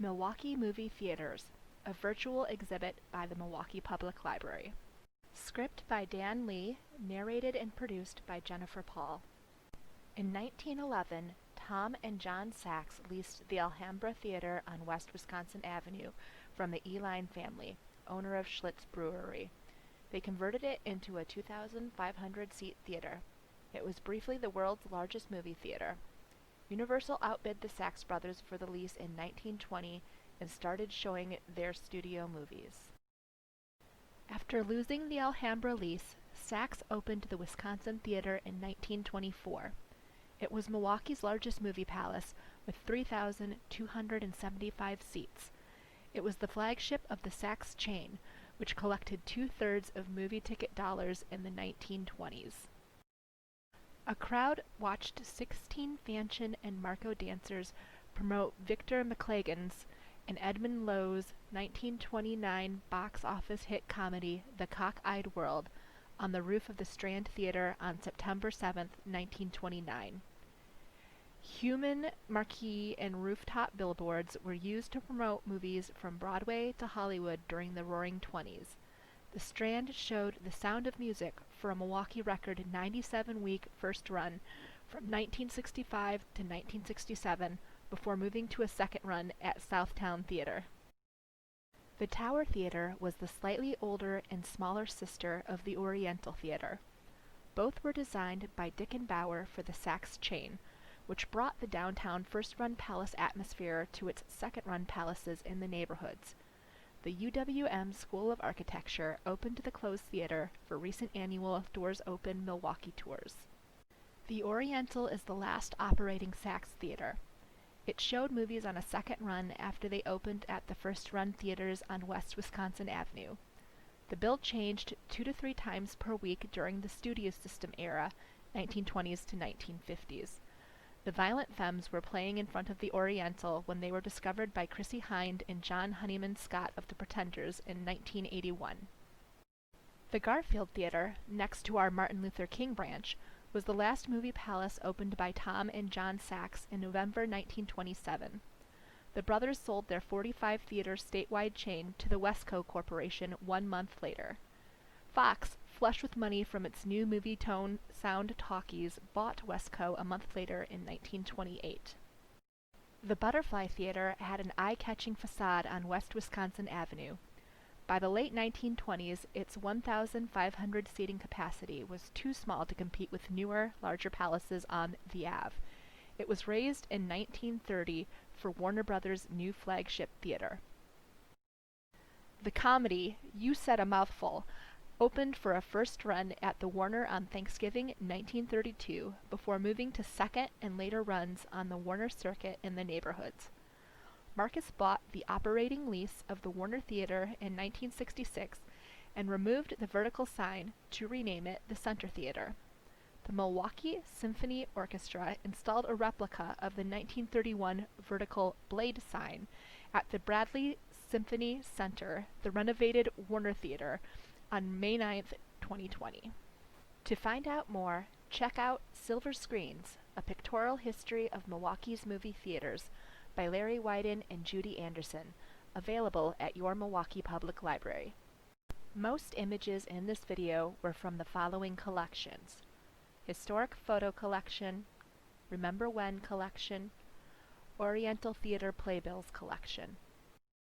Milwaukee Movie Theaters, a virtual exhibit by the Milwaukee Public Library. Script by Dan Lee, narrated and produced by Jennifer Paul. In 1911, Tom and John Sachs leased the Alhambra Theater on West Wisconsin Avenue from the Eline family, owner of Schlitz Brewery. They converted it into a 2,500-seat theater. It was briefly the world's largest movie theater. Universal outbid the Sachs brothers for the lease in 1920 and started showing their studio movies. After losing the Alhambra lease, Sachs opened the Wisconsin Theater in 1924. It was Milwaukee's largest movie palace with 3,275 seats. It was the flagship of the Sachs chain, which collected 2/3 of movie ticket dollars in the 1920s. A crowd watched 16 Fanchon and Marco dancers promote Victor McLagan's and Edmund Lowe's 1929 box office hit comedy The Cock-Eyed World on the roof of the Strand Theater on September 7, 1929. Human marquee and rooftop billboards were used to promote movies from Broadway to Hollywood during the Roaring Twenties. The Strand showed The Sound of Music for a Milwaukee record 97-week first run from 1965 to 1967 before moving to a second run at Southtown Theater. The Tower Theater was the slightly older and smaller sister of the Oriental Theater. Both were designed by Dick and Bauer for the Sachs chain, which brought the downtown first-run palace atmosphere to its second-run palaces in the neighborhoods. The UWM School of Architecture opened the closed theater for recent annual Doors Open Milwaukee tours. The Oriental is the last operating Sachs theater. It showed movies on a second run after they opened at the first-run theaters on West Wisconsin Avenue. The bill changed 2 to 3 times per week during the studio system era, 1920s to 1950s. The Violent Femmes were playing in front of the Oriental when they were discovered by Chrissie Hynde and John Honeyman Scott of the Pretenders in 1981. The Garfield Theater, next to our Martin Luther King branch, was the last movie palace opened by Tom and John Sachs in November 1927. The brothers sold their 45-theater statewide chain to the Wesco Corporation 1 month later. Fox, flush with money from its new movie tone sound talkies, bought Wesco a month later in 1928. The Butterfly Theater had an eye-catching facade on West Wisconsin Avenue. By the late 1920s, its 1,500 seating capacity was too small to compete with newer, larger palaces on the Ave. It was raised in 1930 for Warner Brothers' new flagship theater. The comedy, You Said a Mouthful, opened for a first run at the Warner on Thanksgiving 1932 before moving to second and later runs on the Warner circuit in the neighborhoods. Marcus bought the operating lease of the Warner Theater in 1966 and removed the vertical sign to rename it the Center Theater. The Milwaukee Symphony Orchestra installed a replica of the 1931 vertical blade sign at the Bradley Symphony Center, the renovated Warner Theater, on May 9, 2020. To find out more, check out Silver Screens, A Pictorial History of Milwaukee's Movie Theaters by Larry Wyden and Judy Anderson, available at your Milwaukee Public Library. Most images in this video were from the following collections: Historic Photo Collection, Remember When Collection, Oriental Theater Playbills Collection.